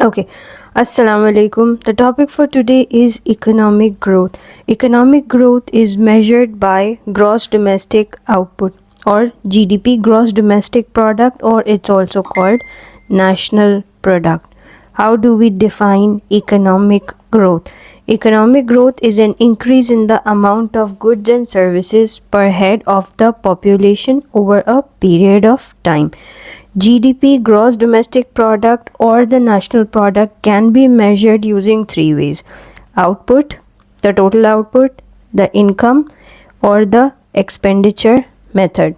Okay, Assalamu alaikum. The topic for today is economic growth. Economic growth is measured by gross domestic output or GDP, gross domestic product, or it's also called national product. How do we define economic growth? Economic growth is an increase in the amount of goods and services per head of the population over a period of time. GDP, gross domestic product, or the national product can be measured using three ways: output, the total output, the income, or the expenditure method.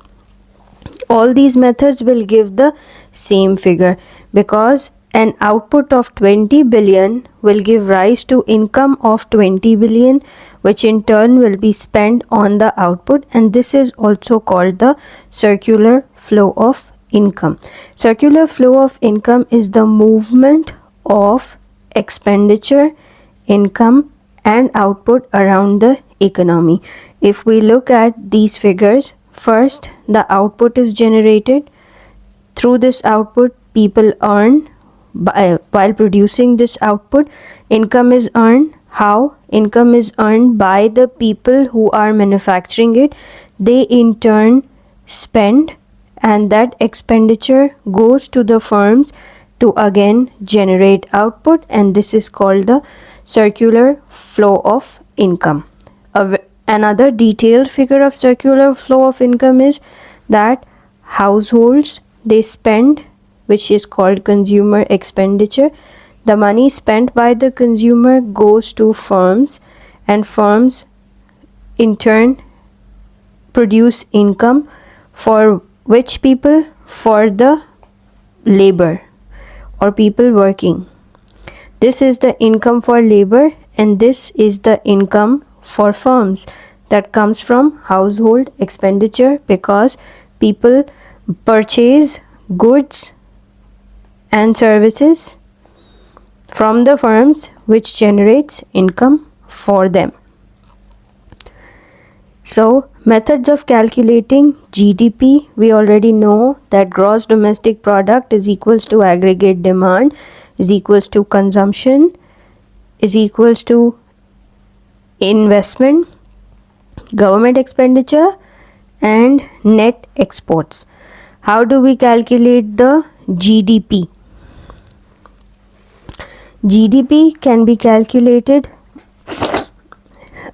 All these methods will give the same figure because an output of 20 billion will give rise to income of 20 billion, which in turn will be spent on the output, and this is also called the circular flow of income. Circular flow of income is the movement of expenditure, income, and output around the economy. If we look at these figures, first the output is generated. Through this output, people earn while producing this output. Income is earned. How? Income is earned by the people who are manufacturing it. They in turn spend, and that expenditure goes to the firms to again generate output, and this is called the circular flow of income. Another detailed figure of circular flow of income is that households, they spend, which is called consumer expenditure. The money spent by the consumer goes to firms, and firms in turn produce income for which people? For the labor or people working. This is the income for labor, and this is the income for firms that comes from household expenditure, because people purchase goods and services from the firms, which generates income for them. So, methods of calculating GDP, we already know that gross domestic product is equals to aggregate demand, is equals to consumption, is equals to investment, government expenditure, and net exports. How do we calculate the GDP? GDP can be calculated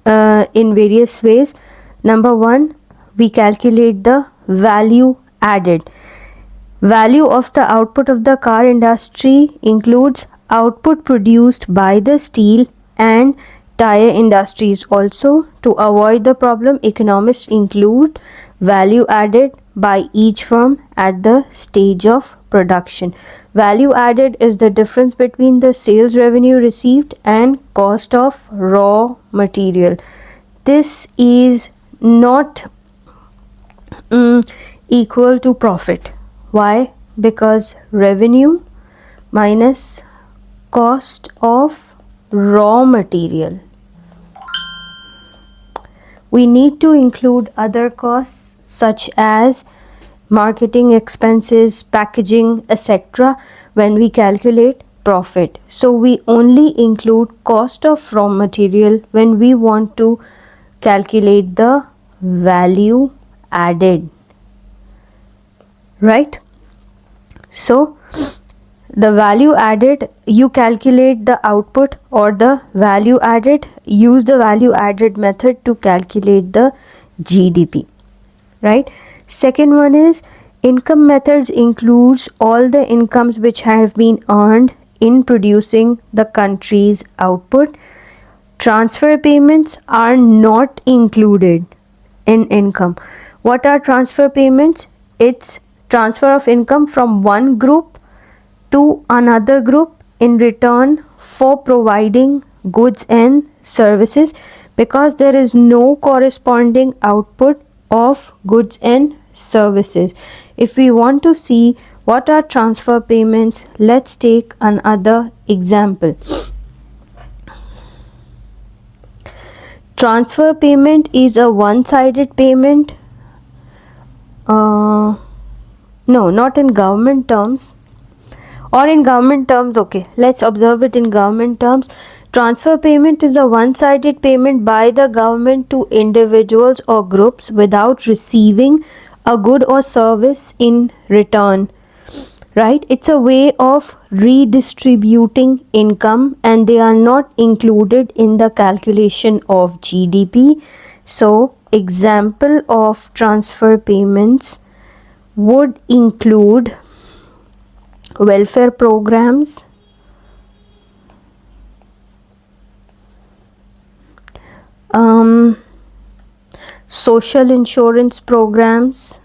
in various ways. Number one, we calculate the value added. Value of the output of the car industry includes output produced by the steel and tire industries. Also, to avoid the problem, economists include value added by each firm at the stage of production. Value added is the difference between the sales revenue received and cost of raw material. This is not equal to profit. Why? Because revenue minus cost of raw material. We need to include other costs such as marketing expenses, packaging, etc. when we calculate profit. So we only include cost of raw material when we want to calculate the value added, right? So the value added, you calculate the output or the value added, use the value added method to calculate the GDP, right? Second one is income methods includes all the incomes which have been earned in producing the country's output. Transfer payments are not included in income. What are transfer payments? It's transfer of income from one group to another group in return for providing goods and services, because there is no corresponding output of goods and services. If we want to see what are transfer payments, let's take another example. Transfer payment is a one-sided payment. No, not in government terms. Or in government terms, okay, let's observe it in government terms. Transfer payment is a one-sided payment by the government to individuals or groups without receiving a good or service in return. Right? It's a way of redistributing income and they are not included in the calculation of GDP. So, example of transfer payments would include welfare programs, social insurance programs.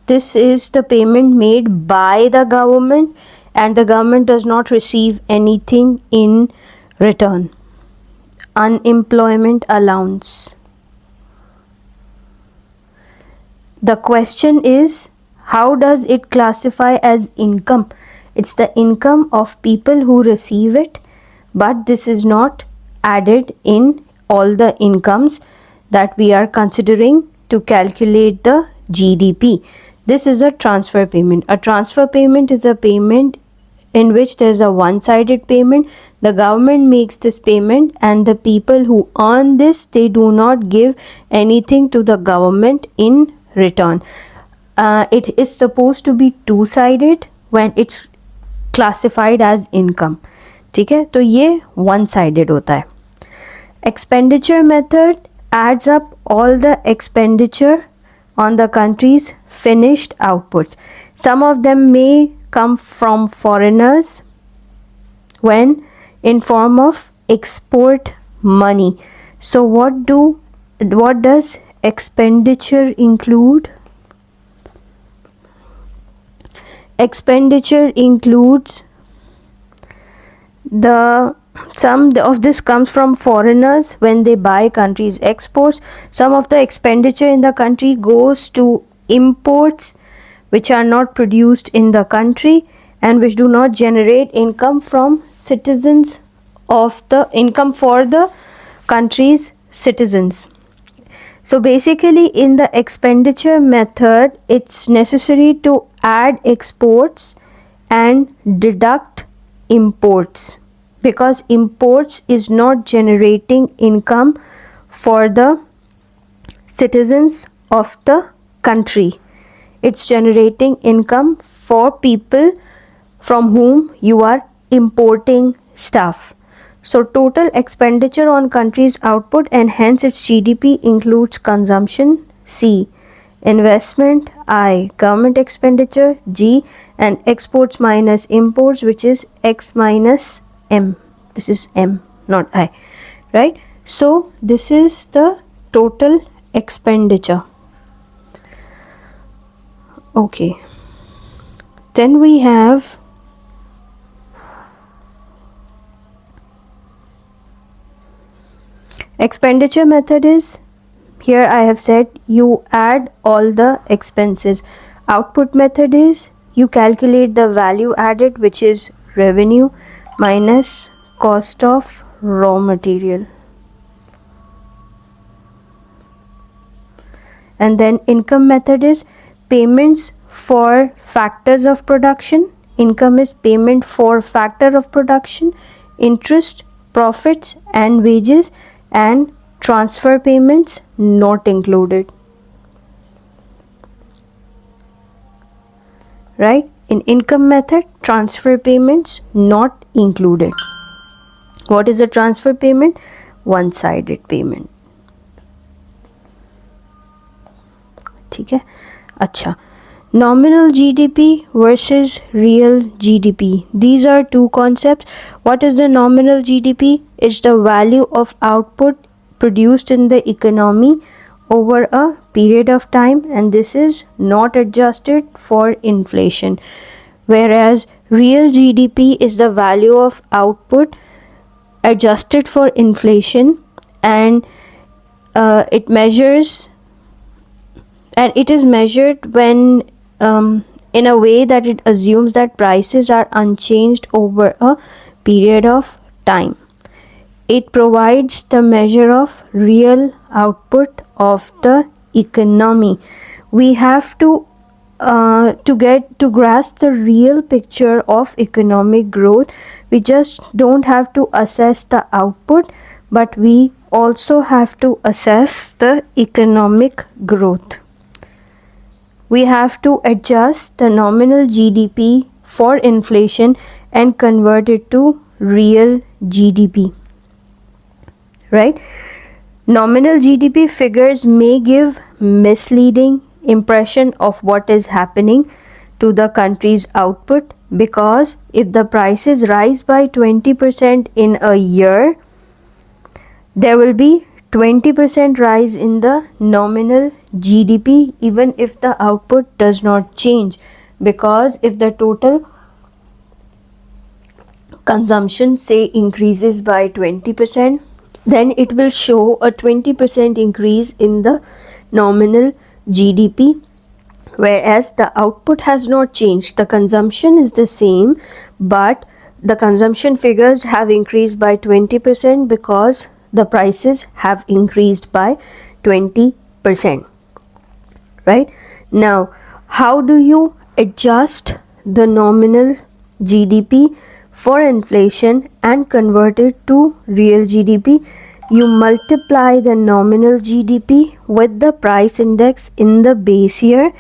This is the payment made by the government and the government does not receive anything in return. Unemployment allowance. The question is, how does it classify as income? It's the income of people who receive it, but this is not added in all the incomes that we are considering to calculate the GDP. This is a transfer payment. A transfer payment is a payment in which there is a one-sided payment. The government makes this payment and the people who earn this, they do not give anything to the government in return. It is supposed to be two-sided when it's classified as income. ठीक है, तो ये one-sided होता है. Expenditure method adds up all the expenditure on the country's finished outputs. Some of them may come from foreigners when in form of export money. So what does expenditure include? Expenditure includes some of this comes from foreigners when they buy countries' exports. Some of the expenditure in the country goes to imports which are not produced in the country and which do not generate income from citizens of the income for the country's citizens. So basically in the expenditure method, it's necessary to add exports and deduct imports because imports is not generating income for the citizens of the country. It's generating income for people from whom you are importing stuff. So total expenditure on country's output and hence its GDP includes consumption, C, investment, I, government expenditure, G, and exports minus imports, which is X minus M. This is M, not I, right? So this is the total expenditure. Okay. Then we have expenditure method is, here I have said you add all the expenses. Output method is you calculate the value added, which is revenue minus cost of raw material. And then income method is payments for factors of production. Income is payment for factor of production, interest, profits and wages, and transfer payments not included. Right? In income method, transfer payments not included. What is a transfer payment? One-sided payment. ठीक है. अच्छा. Nominal GDP versus real GDP. These are two concepts. What is the nominal GDP? It's the value of output produced in the economy over a period of time, and this is not adjusted for inflation. Whereas real GDP is the value of output adjusted for inflation, and it is measured when in a way that it assumes that prices are unchanged over a period of time. It provides the measure of real output of the economy. We have to to grasp the real picture of economic growth, we just don't have to assess the output, but we also have to assess the economic growth. We have to adjust the nominal GDP for inflation and convert it to real GDP, right? Nominal GDP figures may give misleading impression of what is happening to the country's output, because if the prices rise by 20% in a year, there will be 20% rise in the nominal GDP even if the output does not change, because if the total consumption say increases by 20%, then it will show a 20% increase in the nominal GDP, whereas the output has not changed. The consumption is the same, but the consumption figures have increased by 20% because the prices have increased by 20%. Right? Now, how do you adjust the nominal GDP for inflation and convert it to real GDP? You multiply the nominal GDP with the price index in the base year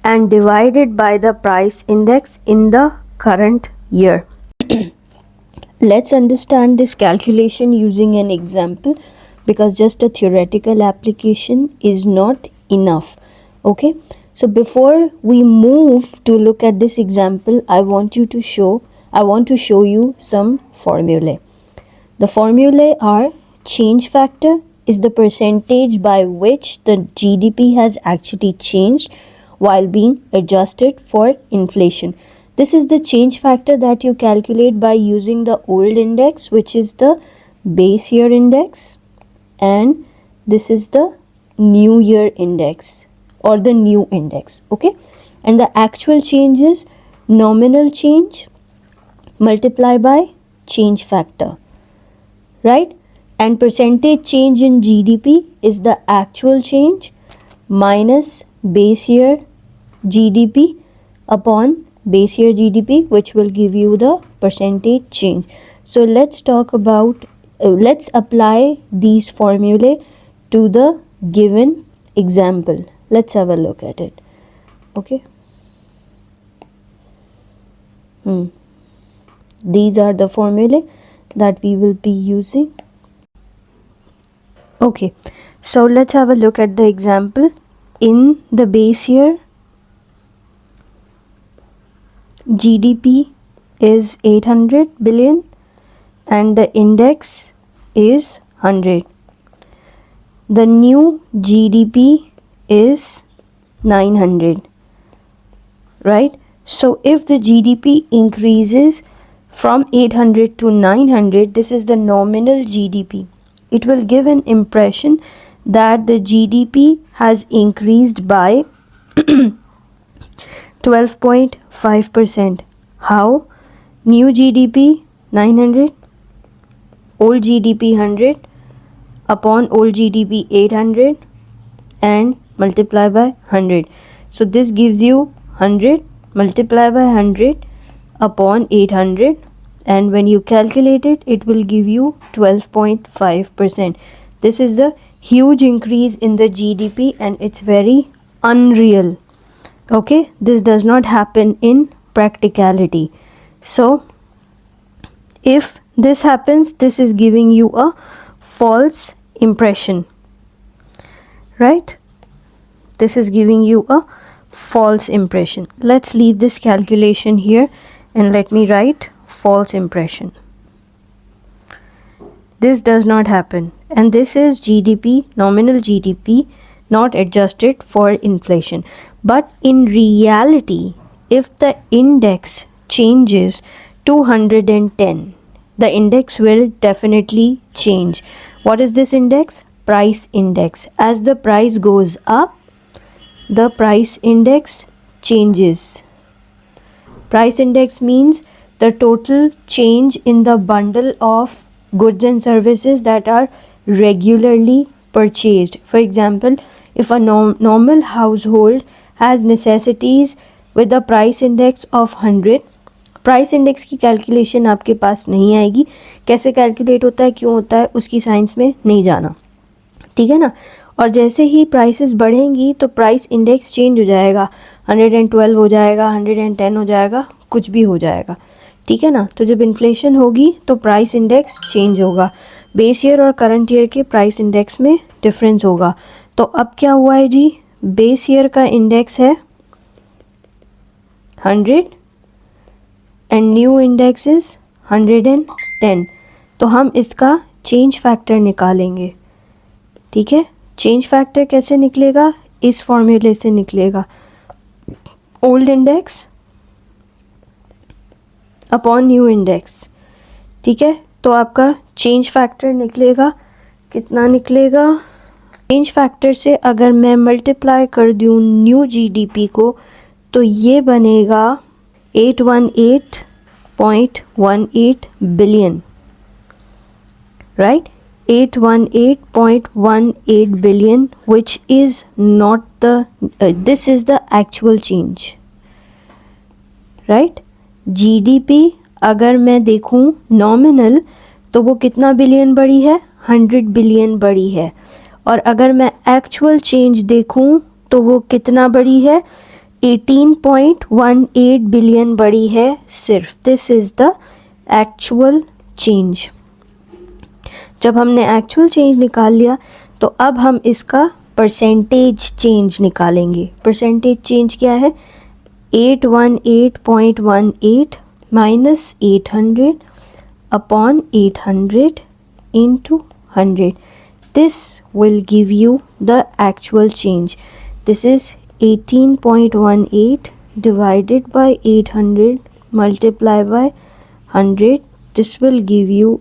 and divide it by the price index in the current year. Let's understand this calculation using an example, because just a theoretical application is not enough. Okay, so before we move to look at this example, I want to show you some formulae. The formulae are: change factor is the percentage by which the GDP has actually changed while being adjusted for inflation. This is the change factor that you calculate by using the old index, which is the base year index, and this is the new year index or the new index. Okay, and the actual change is nominal change multiplied by change factor, right? And percentage change in GDP is the actual change minus base year GDP upon base year GDP, which will give you the percentage change. So let's apply these formulae to the given example. Let's have a look at it. Okay. These are the formulae that we will be using. Okay, so let's have a look at the example. In the base year, GDP is 800 billion and the index is 100. The new GDP is 900, right? So if the GDP increases from 800 to 900, this is the nominal GDP. It will give an impression that the GDP has increased by 12.5%. How? New GDP 900, old GDP 100 upon old GDP 800 and multiply by 100. So this gives you 100 multiply by 100 upon 800, and when you calculate it, it will give you 12.5%. This is a huge increase in the GDP and it's very unreal. Okay, this does not happen in practicality. So if this happens, this is giving you a false impression, right? This is giving you a false impression. Let's leave this calculation here and let me write false impression. This does not happen, and this is GDP, nominal GDP, not adjusted for inflation. But in reality, if the index changes to 110, the index will definitely change. What is this index? Price index. As the price goes up, the price index changes. Price index means the total change in the bundle of goods and services that are regularly purchased. For example, if a normal household has necessities with a price index of 100। Price index की calculation आपके पास नहीं आएगी, कैसे calculate होता है, क्यों होता है, उसकी साइंस में नहीं जाना, ठीक है ना। और जैसे ही प्राइसेस बढ़ेंगी तो प्राइस इंडेक्स चेंज हो जाएगा, 112 हो जाएगा, 110 हो जाएगा, कुछ भी हो जाएगा, ठीक है ना। तो जब इन्फ्लेशन होगी तो प्राइस इंडेक्स चेंज होगा, बेस ईयर और करंट ईयर के प्राइस इंडेक्स में डिफरेंस होगा। तो अब क्या हुआ है जी, बेस ईयर का इंडेक्स है 100 एंड न्यू इंडेक्स इज 110। तो हम इसका चेंज फैक्टर निकालेंगे, ठीक है। चेंज फैक्टर कैसे निकलेगा, इस फॉर्मूले से निकलेगा, old index upon new index, ठीक है। तो आपका चेंज फैक्टर निकलेगा, कितना निकलेगा, चेंज फैक्टर से अगर मैं मल्टीप्लाई कर दूँ न्यू जीडीपी को तो ये बनेगा 818.18 billion, right, 818.18 billion, which is not the this is the actual change, right। GDP अगर मैं देखूं नॉमिनल तो वो कितना बिलियन बढ़ी है, 100 बिलियन बढ़ी है, और अगर मैं एक्चुअल चेंज देखूं तो वो कितना बढ़ी है, 18.18 बिलियन बढ़ी है सिर्फ। This is the actual change. जब हमने एक्चुअल चेंज निकाल लिया तो अब हम इसका परसेंटेज चेंज निकालेंगे। परसेंटेज चेंज क्या है, 818.18 minus 800 upon 800 into 100. This will give you the actual change. This is 18.18 divided by 800 multiplied by 100. This will give you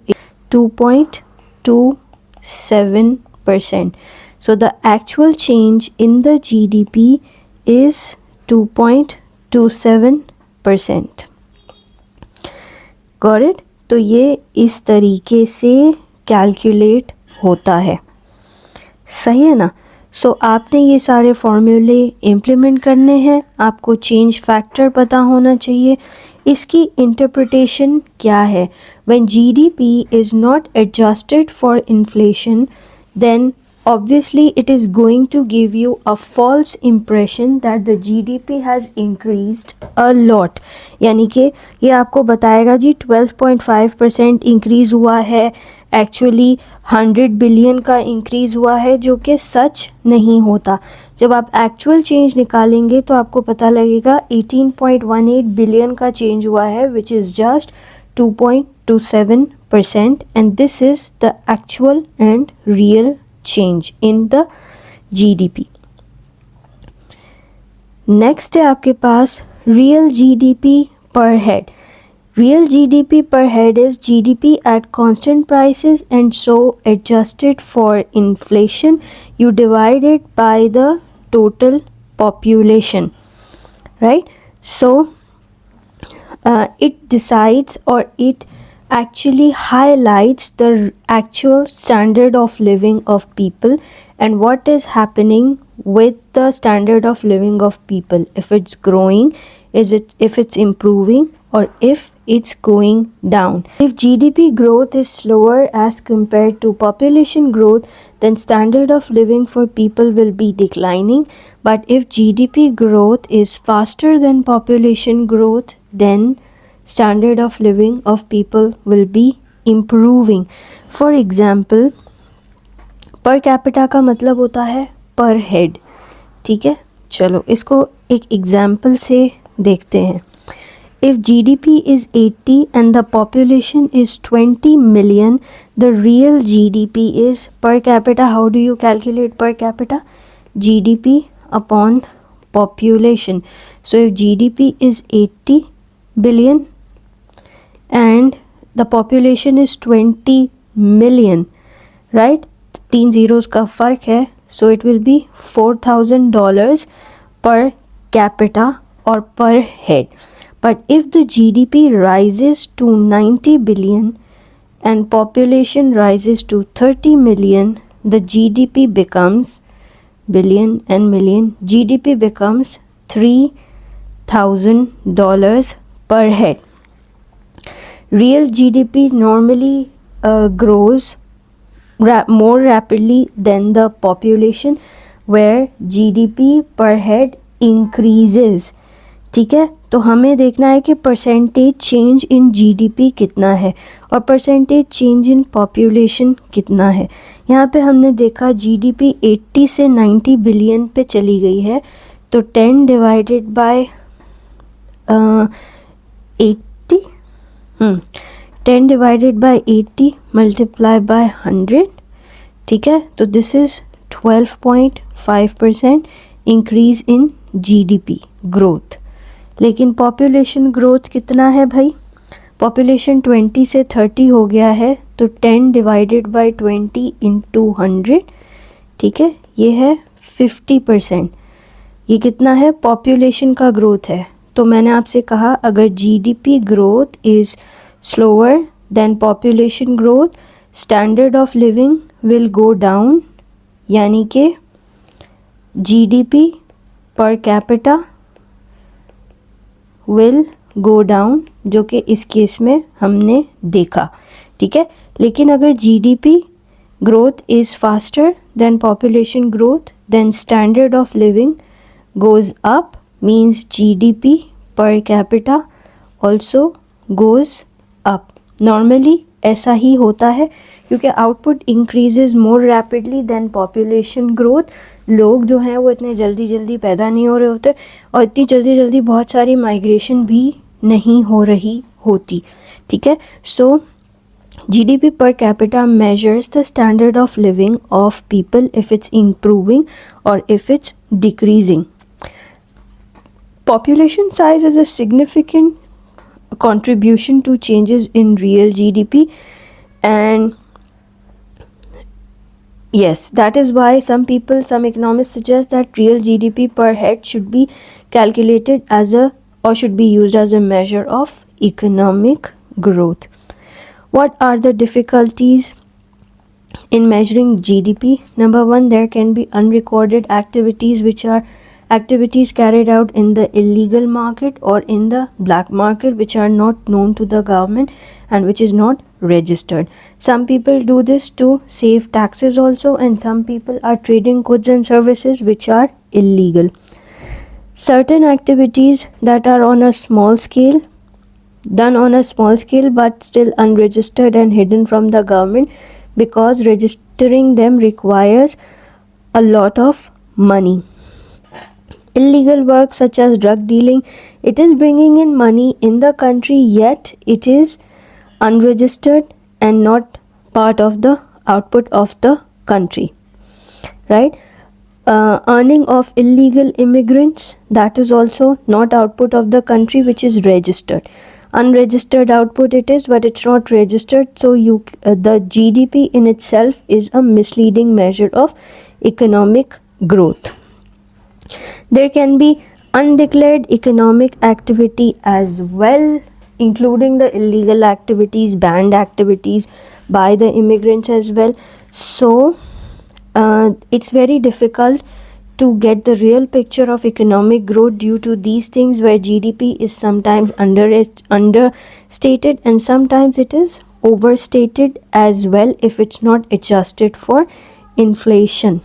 2.27%. So the actual change in the GDP is 2.27%. Got it? तो ये इस तरीके से calculate होता है, सही है ना। सो आपने ये सारे फॉर्मूले इम्प्लीमेंट करने हैं, आपको चेंज फैक्टर पता होना चाहिए, इसकी इंटरप्रिटेशन क्या है। When GDP is not adjusted for inflation then obviously it is going to give you a false impression that the GDP has increased a lot, यानी कि ये आपको बताएगा जी 12.5% इंक्रीज़ हुआ है, एक्चुअली 100 बिलियन का इंक्रीज़ हुआ है, जो कि सच नहीं होता। जब आप एक्चुअल चेंज निकालेंगे तो आपको पता लगेगा 18.18 बिलियन का चेंज हुआ है, which is just 2.27%, and this is the actual and real change in the GDP. Next है आपके पास real GDP per head. Real GDP per head is GDP at constant prices and so adjusted for inflation. You divide it by the total population, right? So it decides, or it actually highlights the actual standard of living of people and what is happening with the standard of living of people, if it's growing, if it's improving, or if it's going down. If GDP growth is slower as compared to population growth, then standard of living for people will be declining. But if GDP growth is faster than population growth, then standard of living of people will be improving. For example, per capita का मतलब होता है per head, ठीक है। चलो इसको एक example से देखते हैं। If GDP is 80 and the population is 20 million, the real GDP is per capita. How do you calculate per capita? GDP upon population. So if GDP is 80 billion and the population is 20 million, right? 3 zeros का फ़र्क है, so it will be $4,000 per capita or per head. But if the GDP rises to 90 billion and population rises to 30 million, the GDP becomes billion and million. GDP becomes $100,000 per head. Real GDP normally grows more rapidly than the population, where GDP per head increases. ठीक है, तो हमें देखना है कि percentage change in GDP कितना है और परसेंटेज चेंज इन पॉपुलेशन कितना है. यहाँ पे हमने देखा जीडीपी 80 से 90 बिलियन पे चली गई है, तो 10 divided by 80 10 divided by 80 multiply by 100. ठीक है, तो this is 12.5% increase in GDP growth. लेकिन पॉपुलेशन ग्रोथ कितना है भाई? पॉपुलेशन 20 से 30 हो गया है, तो 10 डिवाइडेड बाय 20 इंटू 100. ठीक है, ये है 50%. ये कितना है? पॉपुलेशन का ग्रोथ है. तो मैंने आपसे कहा अगर GDP growth is slower then population growth, standard of living will go down, यानी कि GDP per capita will go down, जो कि इस केस में हमने देखा. ठीक है, लेकिन अगर GDP growth is faster than population growth, then standard of living goes up, means GDP per capita also goes up. Normally ऐसा ही होता है क्योंकि output increases more rapidly than population growth. लोग जो हैं वो इतने जल्दी जल्दी पैदा नहीं हो रहे होते और इतनी जल्दी जल्दी बहुत सारी माइग्रेशन भी नहीं हो रही होती. ठीक है, सो GDP per capita measures the standard of living of people if it's improving or if it's decreasing. Population size is a significant contribution to changes in real GDP, and yes, that is why some economists suggest that real GDP per head should be calculated as a or should be used as a measure of economic growth. What are the difficulties in measuring GDP? Number one, there can be unrecorded activities, which are activities carried out in the illegal market or in the black market, which are not known to the government and which is not registered. Some people do this to save taxes also, and some people are trading goods and services which are illegal. Certain activities that are on a small scale, done on a small scale but still unregistered and hidden from the government, because registering them requires a lot of money. Illegal work such as drug dealing, it is bringing in money in the country, yet it is unregistered and not part of the output of the country, right? Earning of illegal immigrants, that is also not output of the country which is registered. Unregistered output it is, but it's not registered, so the GDP in itself is a misleading measure of economic growth. There can be undeclared economic activity as well, including the illegal activities, banned activities by the immigrants as well. So it's very difficult to get the real picture of economic growth due to these things, where GDP is sometimes understated and sometimes it is overstated as well if it's not adjusted for inflation.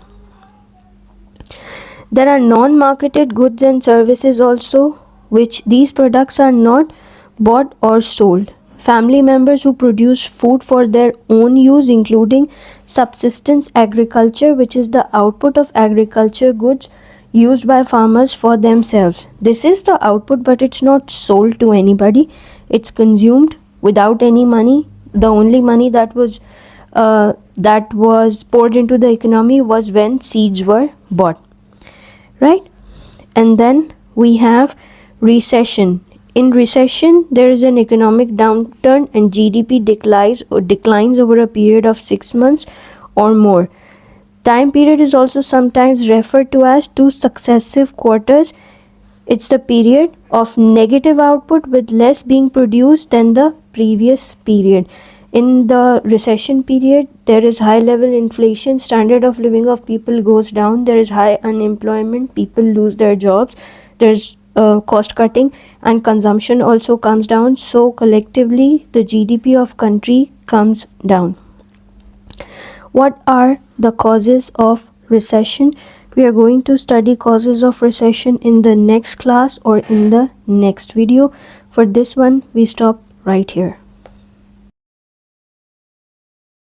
There are non-marketed goods and services also, which these products are not bought or sold. Family members who produce food for their own use, including subsistence agriculture, which is the output of agriculture goods used by farmers for themselves. This is the output, but it's not sold to anybody. It's consumed without any money. The only money that was poured into the economy was when seeds were bought, right? And then we have recession. In recession, there is an economic downturn and GDP declines over a period of 6 months or more. Time period is also sometimes referred to as 2 successive quarters. It's the period of negative output with less being produced than the previous period. In the recession period, there is high level inflation, standard of living of people goes down, there is high unemployment, people lose their jobs, there's cost cutting, and consumption also comes down, so collectively the GDP of country comes down. What are the causes of recession? We are going to study causes of recession in the next class or in the next video. For this one, we stop right here.